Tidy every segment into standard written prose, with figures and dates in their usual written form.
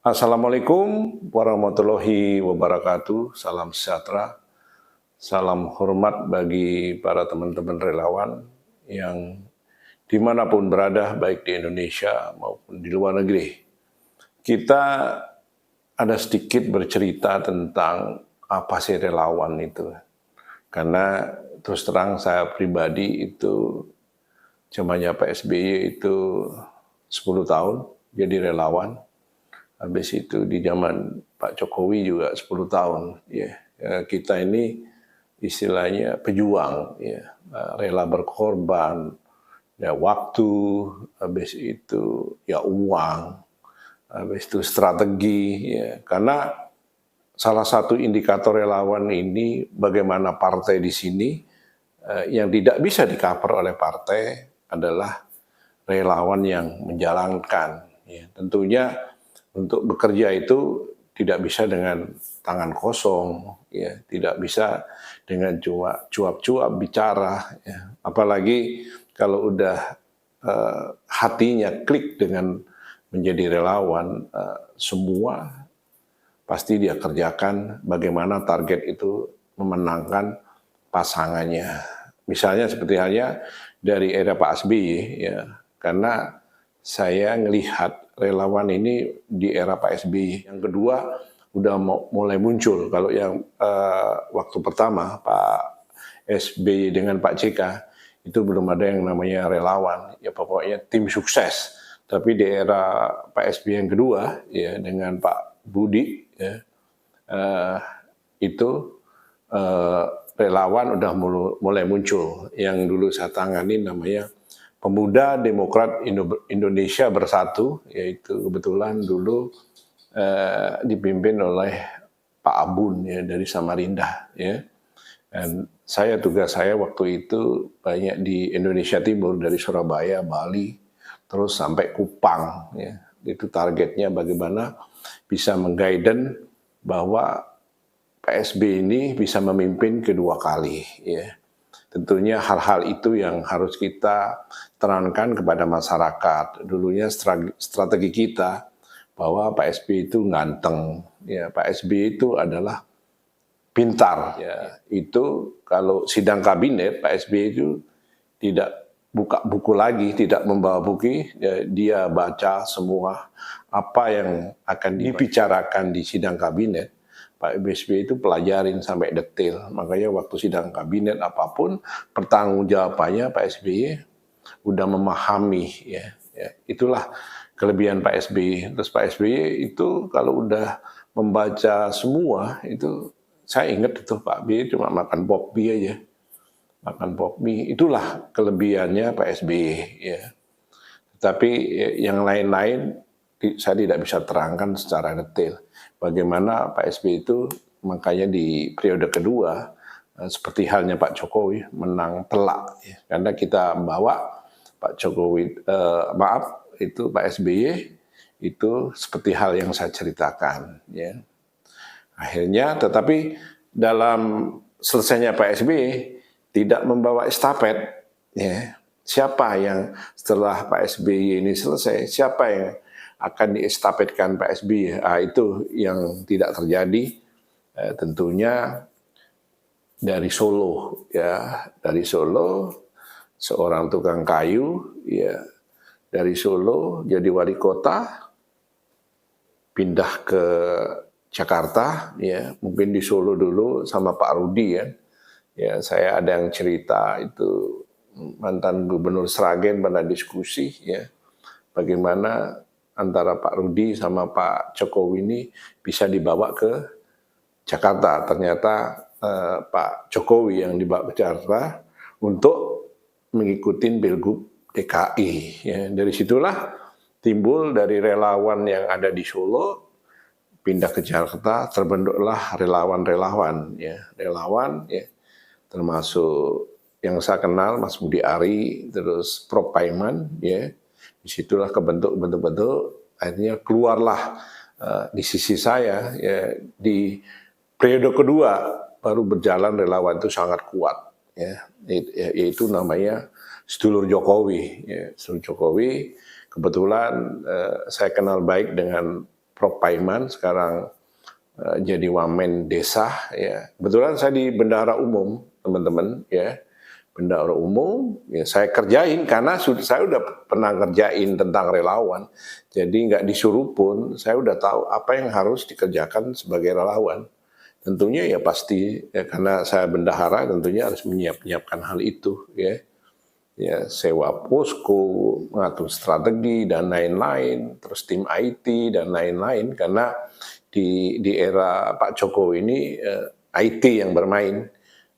Assalamualaikum warahmatullahi wabarakatuh. Salam sejahtera, salam hormat bagi para teman-teman relawan yang dimanapun berada, baik di Indonesia maupun di luar negeri. Kita ada sedikit bercerita tentang apa sih relawan itu. Karena terus terang saya pribadi itu zamannya Pak SBY itu 10 tahun jadi relawan. Habis itu di zaman Pak Jokowi juga 10 tahun. Ya, kita ini istilahnya pejuang, ya, rela berkorban, ya waktu, habis itu ya uang, habis itu strategi. Ya. Karena salah satu indikator relawan ini bagaimana partai di sini yang tidak bisa di-cover oleh partai adalah relawan yang menjalankan. Ya, tentunya untuk bekerja itu tidak bisa dengan tangan kosong, ya, tidak bisa dengan cuma cuap-cuap bicara, ya. Apalagi kalau udah hatinya klik dengan menjadi relawan, semua pasti dia kerjakan bagaimana target itu memenangkan pasangannya. Misalnya seperti halnya dari era Pak SBY, ya, karena saya melihat relawan ini di era Pak SBY. Yang kedua udah mulai muncul. Kalau yang waktu pertama Pak SBY dengan Pak JK itu belum ada yang namanya relawan. Ya pokoknya tim sukses. Tapi di era Pak SBY yang kedua ya dengan Pak Budi ya, itu relawan udah mulai muncul. Yang dulu saya tangani namanya Pemuda Demokrat Indonesia Bersatu, yaitu kebetulan dulu dipimpin oleh Pak Abun ya dari Samarinda ya. Dan tugas saya waktu itu banyak di Indonesia Timur dari Surabaya, Bali, terus sampai Kupang ya. Itu targetnya bagaimana bisa mengguiden bahwa PSB ini bisa memimpin kedua kali ya. Tentunya hal-hal itu yang harus kita terangkan kepada masyarakat. Dulunya strategi kita bahwa Pak SBY itu ganteng, ya Pak SBY itu adalah pintar. Ya, itu kalau sidang kabinet Pak SBY itu tidak buka buku lagi, tidak membawa buku, ya, dia baca semua apa yang akan dibicarakan di sidang kabinet. Pak SBY itu pelajarin sampai detail. Makanya waktu sidang kabinet apapun, pertanggungjawabannya Pak SBY udah memahami. Ya. Itulah kelebihan Pak SBY. Terus Pak SBY itu kalau udah membaca semua, itu saya ingat itu Pak SBY cuma makan pop mie aja. Makan pop mie, itulah kelebihannya Pak SBY. Ya. Tapi yang lain-lain saya tidak bisa terangkan secara detail. Bagaimana Pak SBY itu makanya di periode kedua seperti halnya Pak Jokowi menang telak ya. Karena kita bawa Pak Jokowi itu Pak SBY itu seperti hal yang saya ceritakan ya. Akhirnya tetapi dalam selesainya Pak SBY tidak membawa estafet ya. Siapa yang setelah Pak SBY ini selesai, siapa yang akan diestafetkan Pak SBY? Itu yang tidak terjadi. Tentunya dari Solo, ya dari Solo seorang tukang kayu, ya dari Solo jadi wali kota, pindah ke Jakarta, ya mungkin di Solo dulu sama Pak Rudi ya. Ya saya ada yang cerita itu mantan Gubernur Sragen pernah diskusi ya bagaimana antara Pak Rudi sama Pak Jokowi ini bisa dibawa ke Jakarta. Ternyata Pak Jokowi yang dibawa ke Jakarta untuk mengikuti Pilgub DKI. Ya. Dari situlah timbul dari relawan yang ada di Solo pindah ke Jakarta, terbentuklah relawan-relawan. Ya. Relawan ya, termasuk yang saya kenal Mas Budi Ari, terus Prof Paiman, ya disitulah kebentuk akhirnya keluarlah di sisi saya ya di periode kedua baru berjalan relawan itu sangat kuat ya yaitu namanya sedulur Jokowi ya. Sedulur Jokowi kebetulan saya kenal baik dengan Propaiman, sekarang jadi wamen desa ya. Kebetulan saya di bendahara umum, teman-teman ya. Bendahara umum ya saya kerjain karena saya udah pernah kerjain tentang relawan. Jadi nggak disuruh pun saya udah tahu apa yang harus dikerjakan sebagai relawan. Tentunya ya pasti ya, karena saya bendahara tentunya harus menyiapkan hal itu ya. Ya sewa posko, mengatur strategi dan lain-lain, terus tim IT dan lain-lain karena di era Pak Jokowi ini IT yang bermain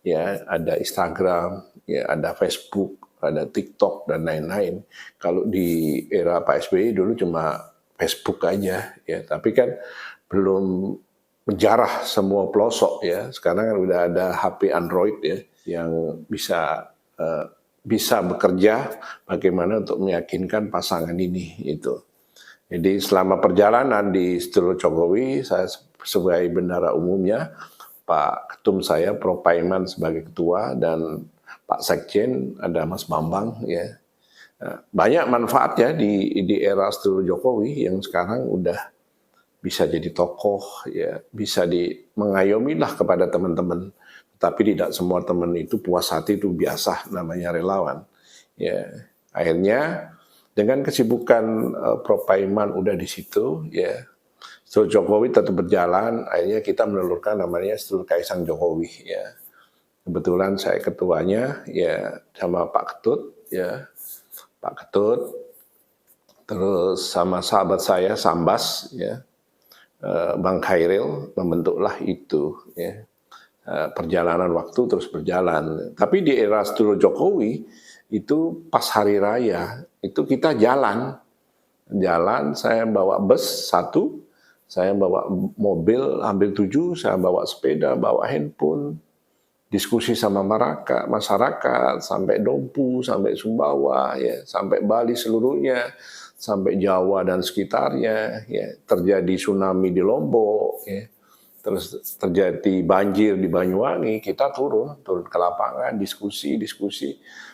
ya, ada Instagram, ya ada Facebook, ada TikTok dan lain-lain. Kalau di era Pak SBY dulu cuma Facebook aja ya, tapi kan belum menjarah semua pelosok ya. Sekarang kan udah ada HP Android ya yang bisa bekerja bagaimana untuk meyakinkan pasangan ini itu. Jadi selama perjalanan di Sedulur Jokowi, saya sebagai bendahara umumnya, Pak Ketum saya Propaiman sebagai ketua dan Pak Sekjen ada Mas Bambang ya. Banyak manfaatnya di era Sedulur Jokowi yang sekarang udah bisa jadi tokoh ya, bisa mengayomilah kepada teman-teman. Tapi tidak semua teman itu puas hati, itu biasa namanya relawan. Ya, akhirnya dengan kesibukan Propaiman udah di situ ya. Sedulur Jokowi tetap berjalan, akhirnya kita menelurkan namanya Sedulur Kaisang Jokowi ya. Kebetulan saya ketuanya ya sama Pak Ketut ya. Pak Ketut terus sama sahabat saya Sambas ya. Bang Khairil membentuklah itu ya. Perjalanan waktu terus berjalan. Tapi di era Sedulur Jokowi itu pas hari raya itu kita jalan, saya bawa bus 1, saya bawa mobil ambil 7, saya bawa sepeda, bawa handphone, diskusi sama masyarakat sampai Dompu, sampai Sumbawa, ya, sampai Bali seluruhnya, sampai Jawa dan sekitarnya, ya, terjadi tsunami di Lombok, ya. Terus terjadi banjir di Banyuwangi, kita turun ke lapangan, diskusi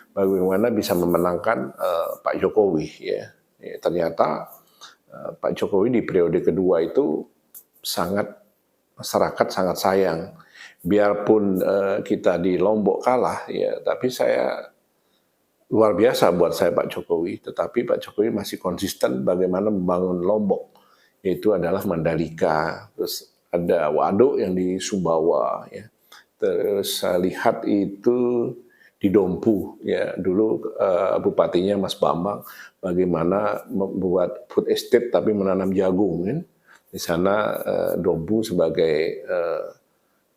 bagaimana bisa memenangkan Pak Jokowi. Ya. Ternyata Pak Jokowi di periode kedua itu masyarakat sangat sayang. Biarpun kita di Lombok kalah, ya, tapi saya luar biasa buat saya Pak Jokowi. Tetapi Pak Jokowi masih konsisten bagaimana membangun Lombok, yaitu adalah Mandalika. Terus ada waduk yang di Sumbawa, ya. Terus saya lihat itu di Dompu, ya, dulu bupatinya Mas Bambang, bagaimana membuat food estate tapi menanam jagung, kan? Di sana Dompu sebagai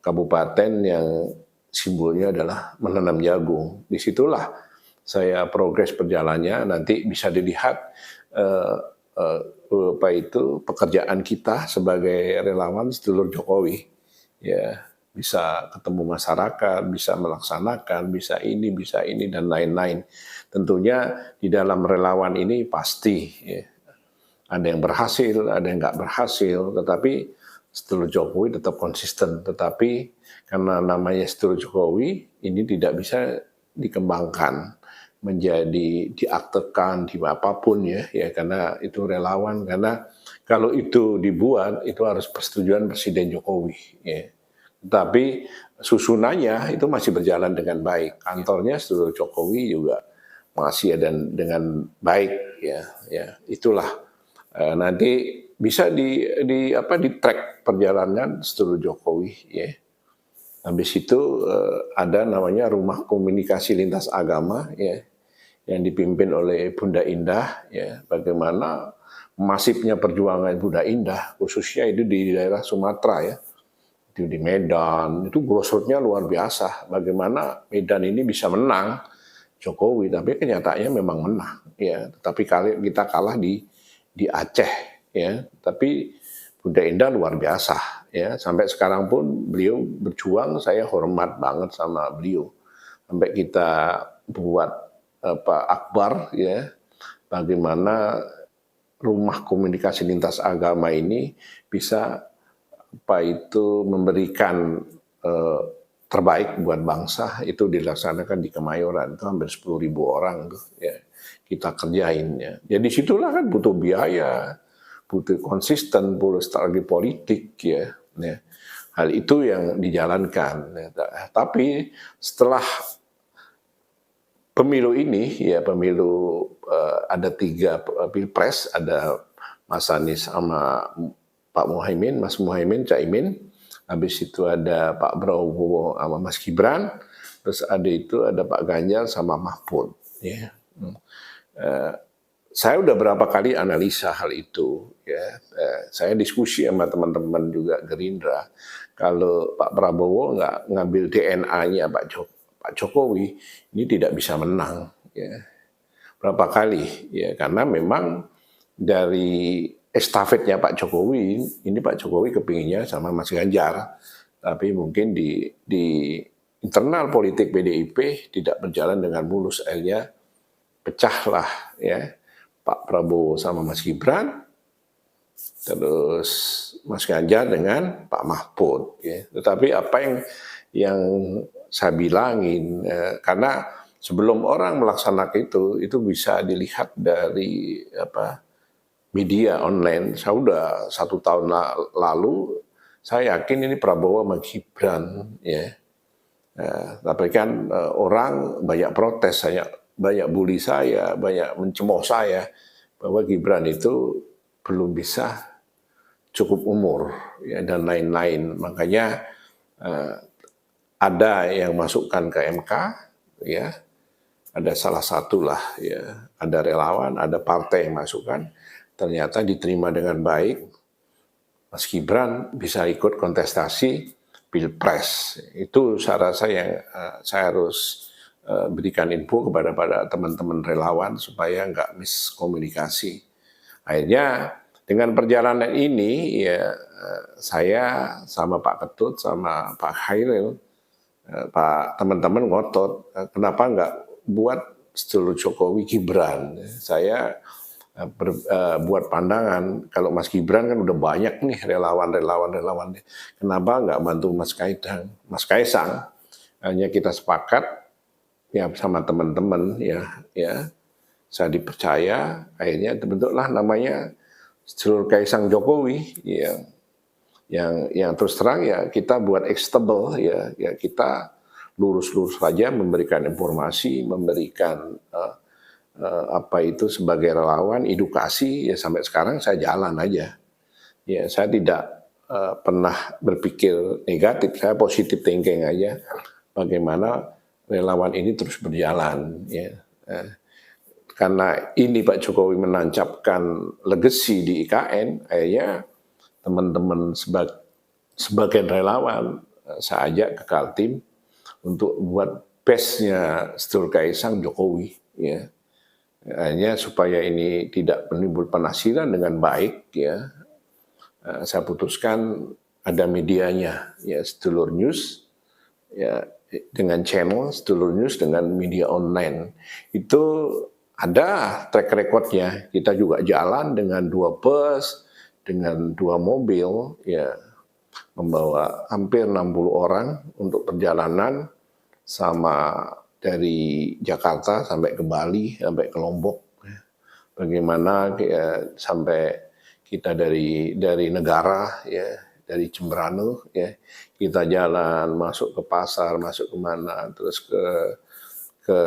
kabupaten yang simbolnya adalah menanam jagung. Disitulah saya progres perjalanannya, nanti bisa dilihat apa itu pekerjaan kita sebagai relawan Sedulur Jokowi, ya, bisa ketemu masyarakat, bisa melaksanakan, bisa ini dan lain-lain. Tentunya di dalam relawan ini pasti ya, ada yang berhasil, ada yang nggak berhasil, tetapi Sedulur Jokowi tetap konsisten. Tetapi karena namanya Sedulur Jokowi ini tidak bisa dikembangkan menjadi diaktekan di apapun ya karena itu relawan, karena kalau itu dibuat itu harus persetujuan Presiden Jokowi ya. Tapi susunannya itu masih berjalan dengan baik. Kantornya Sedulur Jokowi juga masih ada dengan baik ya. Itulah nanti bisa di track perjalanan Sedulur Jokowi ya. Habis itu ada namanya Rumah Komunikasi Lintas Agama ya, yang dipimpin oleh Bunda Indah ya. Bagaimana masifnya perjuangan Bunda Indah khususnya itu di daerah Sumatera ya. Itu di Medan, itu grassroots-nya luar biasa. Bagaimana Medan ini bisa menang Jokowi, tapi kenyataannya memang menang ya. Tetapi kita kalah di Aceh ya. Tapi Bunda Indah luar biasa ya. Sampai sekarang pun beliau berjuang, saya hormat banget sama beliau. Sampai kita buat akbar ya, bagaimana Rumah Komunikasi Lintas Agama ini bisa memberikan terbaik buat bangsa. Itu dilaksanakan di Kemayoran, itu hampir 10.000 orang tuh ya kita kerjain ya. Jadi situlah kan butuh biaya, butuh konsisten, butuh strategi politik ya. Hal itu yang dijalankan. Tapi setelah pemilu ini ya ada 3 pilpres, ada Mas Anies sama Pak Muhaimin, Mas Muhaimin, Caimin. Habis itu ada Pak Prabowo sama Mas Gibran. Terus ada Pak Ganjar sama Mahfud. Ya. Saya udah berapa kali analisa hal itu. Ya. Saya diskusi sama teman-teman juga Gerindra. Kalau Pak Prabowo nggak ngambil DNA-nya Pak Jokowi, ini tidak bisa menang. Ya. Berapa kali? Ya, karena memang dari estafetnya Pak Jokowi, ini Pak Jokowi kepinginnya sama Mas Ganjar. Tapi mungkin di internal politik PDIP tidak berjalan dengan mulus, akhirnya pecahlah ya Pak Prabowo sama Mas Gibran, terus Mas Ganjar dengan Pak Mahfud. Ya. Tetapi apa yang saya bilangin, karena sebelum orang melaksanakan itu bisa dilihat dari media online. Saya udah 1 tahun lalu, saya yakin ini Prabowo sama Gibran ya. Tapi kan orang banyak protes, banyak bully saya, banyak mencemooh saya bahwa Gibran itu belum bisa cukup umur ya, dan lain-lain. Makanya ada yang masukkan ke MK ya, ada salah satu lah ya, ada relawan, ada partai yang masukkan, ternyata diterima dengan baik. Mas Gibran bisa ikut kontestasi Pilpres. Itu saya rasa yang saya harus berikan info kepada teman-teman relawan supaya nggak miskomunikasi. Akhirnya dengan perjalanan ini ya saya sama Pak Ketut sama Pak Khairil, teman-teman ngotot, kenapa nggak buat seluruh Jokowi Gibran. Saya buat pandangan, kalau Mas Gibran kan udah banyak nih relawan. Kenapa nggak bantu Mas Kaisang? Hanya kita sepakat ya sama teman-teman ya. Saya dipercaya, akhirnya terbentuklah namanya seluruh Kaisang Jokowi yang terus terang ya kita buat extable ya kita lurus saja memberikan informasi, memberikan itu sebagai relawan, edukasi ya sampai sekarang saya jalan aja. Ya saya tidak pernah berpikir negatif, saya positif thinking aja. Bagaimana relawan ini terus berjalan ya. Karena ini Pak Jokowi menancapkan legacy di IKN, akhirnya teman-teman sebagian relawan saya ajak ke Kaltim untuk buat base-nya seluruh Kaisang Jokowi ya. Hanya supaya ini tidak menimbul penafsiran dengan baik ya, saya putuskan ada medianya ya, Sedulur News ya, dengan channel Sedulur News dengan media online itu ada track recordnya. Kita juga jalan dengan 2 bus, dengan 2 mobil ya, membawa hampir 60 orang untuk perjalanan sama dari Jakarta sampai ke Bali, sampai ke Lombok. Bagaimana sampai kita dari negara ya, dari Jemberana ya, kita jalan masuk ke pasar, masuk ke mana, terus ke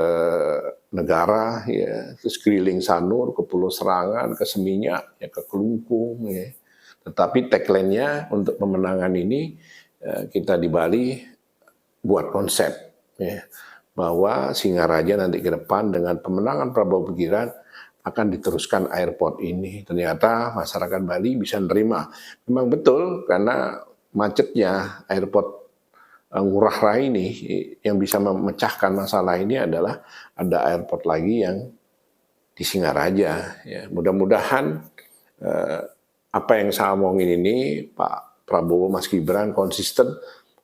negara ya, terus keliling Sanur, ke Pulau Serangan, ke Seminyak, ya, ke Kelungkung ya. Tetapi tagline-nya untuk pemenangan ini kita di Bali buat konsep ya, bahwa Singaraja nanti ke depan dengan pemenangan Prabowo Gibran akan diteruskan airport ini. Ternyata masyarakat Bali bisa menerima. Memang betul karena macetnya airport Ngurah Rai ini yang bisa memecahkan masalah ini adalah ada airport lagi yang di Singaraja. Ya, mudah-mudahan apa yang saya omongin ini Pak Prabowo, Mas Gibran konsisten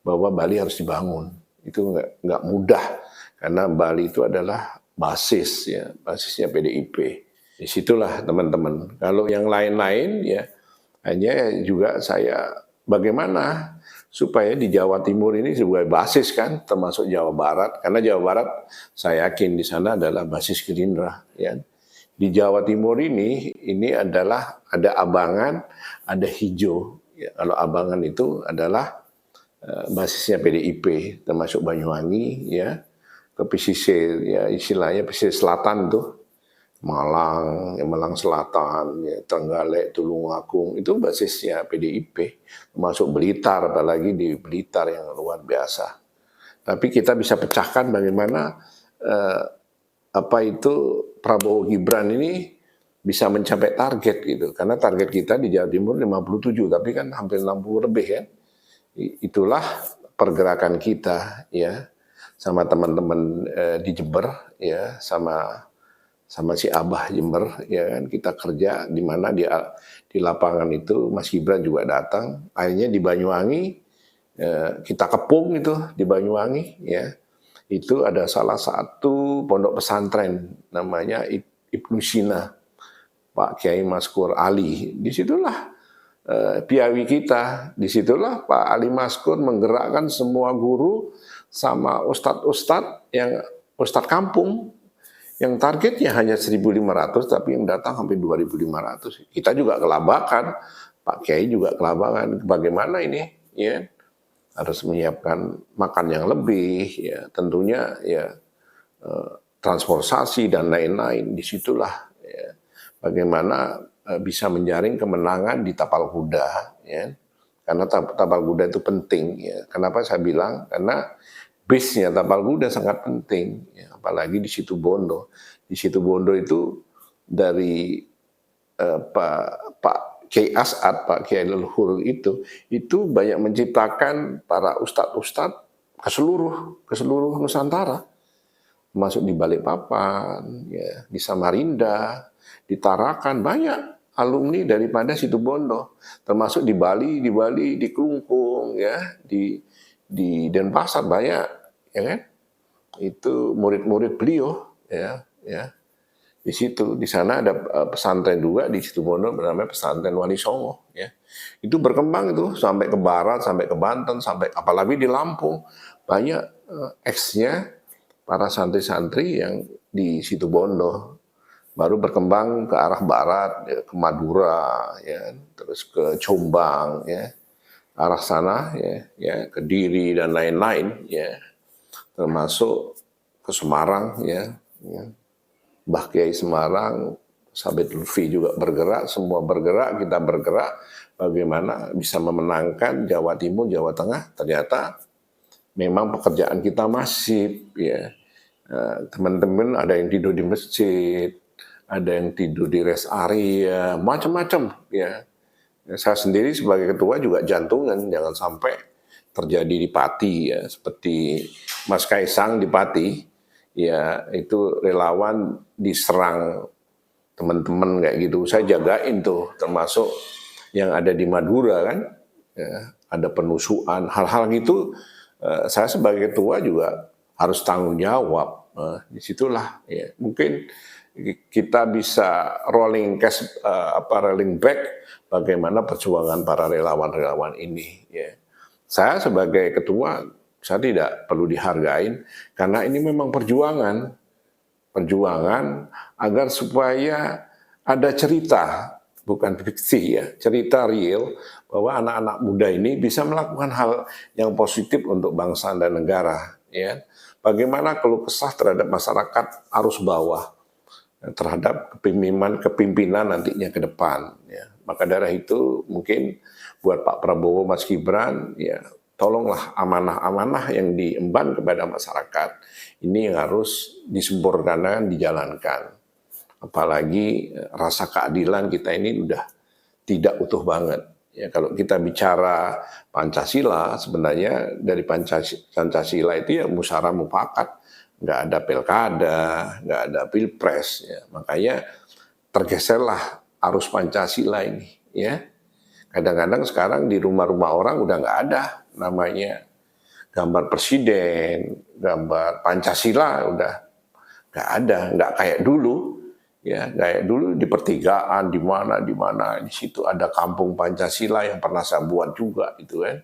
bahwa Bali harus dibangun. Itu nggak mudah karena Bali itu adalah basisnya PDIP. Disitulah teman-teman. Kalau yang lain-lain ya hanya juga saya bagaimana supaya di Jawa Timur ini sebagai basis kan, termasuk Jawa Barat, karena Jawa Barat saya yakin di sana adalah basis Gerindra ya. Di Jawa Timur ini adalah ada Abangan, ada hijau. Ya, kalau Abangan itu adalah basisnya PDIP, termasuk Banyuwangi, ya, ke pesisir, ya istilahnya pesisir selatan tuh, Malang, ya, Malang Selatan, ya, Trenggalek, Tulungagung, itu basisnya PDIP, termasuk Blitar, apalagi di Blitar yang luar biasa. Tapi kita bisa pecahkan bagaimana apa itu Prabowo Gibran ini bisa mencapai target gitu. Karena target kita di Jawa Timur 57, tapi kan hampir 60 lebih kan. Itulah pergerakan kita ya sama teman-teman di Jember ya, sama si Abah Jember ya kan, kita kerja di mana di lapangan itu Mas Gibran juga datang. Akhirnya di Banyuwangi kita kepung itu di Banyuwangi ya. Itu ada salah satu pondok pesantren namanya Ibnu Sina, Pak Kiai Maskur Ali. Disitulah piawi kita, disitulah Pak Ali Maskur menggerakkan semua guru sama ustadz-ustadz yang ustadz kampung yang targetnya hanya 1.500 tapi yang datang hampir 2.500. Kita juga kelabakan, Pak Kiai juga kelabakan. Bagaimana ini? Ya, harus menyiapkan makan yang lebih, ya tentunya ya transportasi dan lain-lain. Disitulah ya, bagaimana bisa menjaring kemenangan di tapal kuda, ya. Karena tapal kuda itu penting. Ya. Kenapa saya bilang? Karena base-nya tapal kuda sangat penting, ya. Apalagi di Situbondo. Di Situbondo itu dari Pak Kiai As'ad, Pak Kiai Leluhur itu banyak menciptakan para ustadz-ustadz ke seluruh Nusantara, masuk di Balikpapan, ya, di Samarinda, di Tarakan, banyak alumni daripada Situbondo, termasuk di Bali, di Kelungkung, ya, di Denpasar banyak, ya kan? Itu murid-murid beliau, ya. Di situ, di sana ada pesantren juga di Situbondo bernama pesantren Wali Songo, ya. Itu berkembang itu sampai ke barat, sampai ke Banten, sampai apalagi di Lampung banyak ex-nya para santri-santri yang di Situbondo. Baru berkembang ke arah barat, ya, ke Madura, ya, terus ke Jombang, ya, arah sana, ya, ke Kediri dan lain-lain, ya, termasuk ke Semarang, ya. Mbah Kiai Semarang, Sabit Lutfi juga bergerak, semua bergerak, kita bergerak, bagaimana bisa memenangkan Jawa Timur, Jawa Tengah. Ternyata memang pekerjaan kita masif, ya. Teman-teman ada yang tidur di masjid, ada yang tidur di rest area, macam-macam, ya. Saya sendiri sebagai ketua juga jantungan, jangan sampai terjadi di Pati, ya, seperti Mas Kaisang di Pati. Ya itu relawan diserang teman-teman kayak gitu, saya jagain tuh, termasuk yang ada di Madura kan, ya, ada penusukan, hal-hal gitu. Saya sebagai ketua juga harus tanggung jawab. Disitulah ya mungkin kita bisa rolling back bagaimana perjuangan para relawan-relawan ini. Ya. Saya sebagai ketua, saya tidak perlu dihargain karena ini memang perjuangan agar supaya ada cerita, bukan fiksi ya, cerita real bahwa anak-anak muda ini bisa melakukan hal yang positif untuk bangsa dan negara. Ya, bagaimana keluh kesah terhadap masyarakat arus bawah, terhadap kepimpinan nantinya ke depan. Ya. Maka dari itu mungkin buat Pak Prabowo, Mas Gibran, ya tolonglah amanah-amanah yang diemban kepada masyarakat ini yang harus disempurnakan, dijalankan. Apalagi rasa keadilan kita ini udah tidak utuh banget. Ya, kalau kita bicara Pancasila, sebenarnya dari Pancasila itu ya musyawarah mufakat, nggak ada pilkada, nggak ada pilpres. Ya. Makanya tergeserlah arus Pancasila ini. Ya. Kadang-kadang sekarang di rumah-rumah orang udah nggak ada namanya gambar presiden, gambar Pancasila udah nggak ada, nggak kayak dulu, ya kayak dulu di pertigaan di mana di situ ada kampung Pancasila yang pernah saya buat juga itu kan,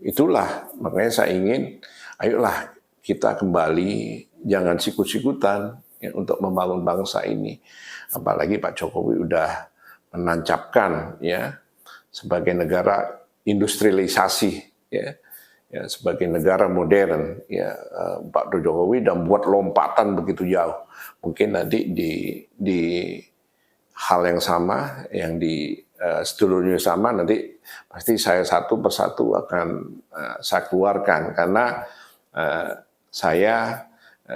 itulah makanya saya ingin, ayolah kita kembali, jangan sikut-sikutan, ya, untuk membangun bangsa ini. Apalagi Pak Jokowi udah menancapkan ya sebagai negara industrialisasi ya, ya sebagai negara modern ya, Pak Jokowi udah buat lompatan begitu jauh. Mungkin nanti di hal yang sama yang di sedulurnya sama nanti pasti saya satu persatu akan saya keluarkan karena saya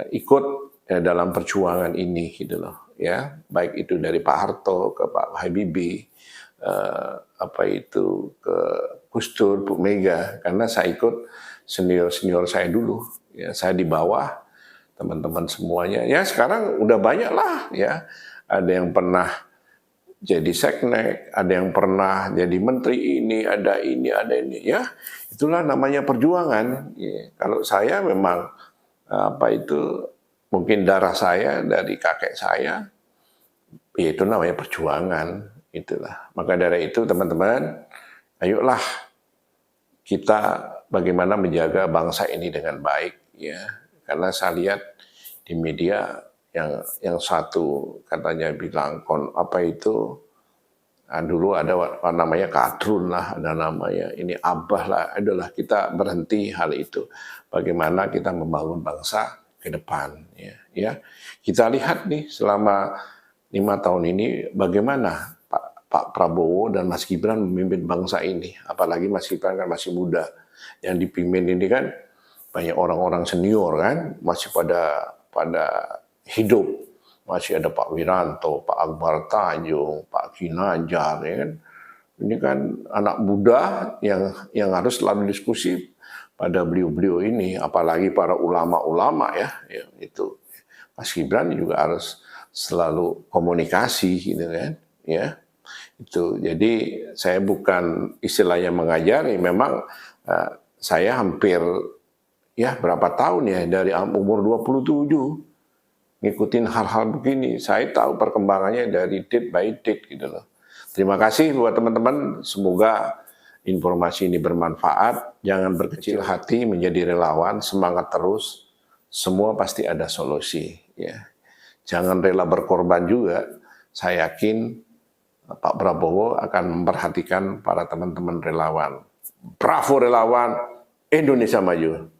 ikut dalam perjuangan ini gitu loh ya, baik itu dari Pak Harto ke Pak Habibie, apa itu ke Gus Dur, Bu Mega, karena saya ikut senior saya dulu ya, saya di bawah teman-teman semuanya ya, sekarang udah banyak lah ya, ada yang pernah jadi seknek, ada yang pernah jadi menteri ini ya, itulah namanya perjuangan ya. Kalau saya memang apa itu mungkin darah saya dari kakek saya, ya itu namanya perjuangan, itulah. Maka dari itu teman-teman, ayolah kita bagaimana menjaga bangsa ini dengan baik ya. Karena saya lihat di media yang satu katanya bilang apa itu dulu ada namanya kadrun lah, ada namanya ini abah lah, adalah kita berhenti hal itu. Bagaimana kita membangun bangsa ke depan ya. Kita lihat nih selama 5 tahun ini bagaimana Pak Prabowo dan Mas Gibran memimpin bangsa ini. Apalagi Mas Gibran kan masih muda. Yang dipimpin ini kan banyak orang-orang senior kan, masih pada hidup. Masih ada Pak Wiranto, Pak Akbar Tanjung, Pak Ginanjar, ya kan. Ini kan anak muda yang harus selalu diskusi pada beliau-beliau ini, apalagi para ulama-ulama ya itu. Mas Gibran juga harus selalu komunikasi gitu kan, ya. Itu. Jadi saya bukan istilahnya mengajari, memang saya hampir ya berapa tahun ya dari umur 27 ngikutin hal-hal begini. Saya tahu perkembangannya dari date by date gitu loh. Terima kasih buat teman-teman, semoga informasi ini bermanfaat. Jangan berkecil hati menjadi relawan, semangat terus. Semua pasti ada solusi ya. Jangan rela berkorban juga. Saya yakin Pak Prabowo akan memperhatikan para teman-teman relawan. Bravo relawan, Indonesia maju.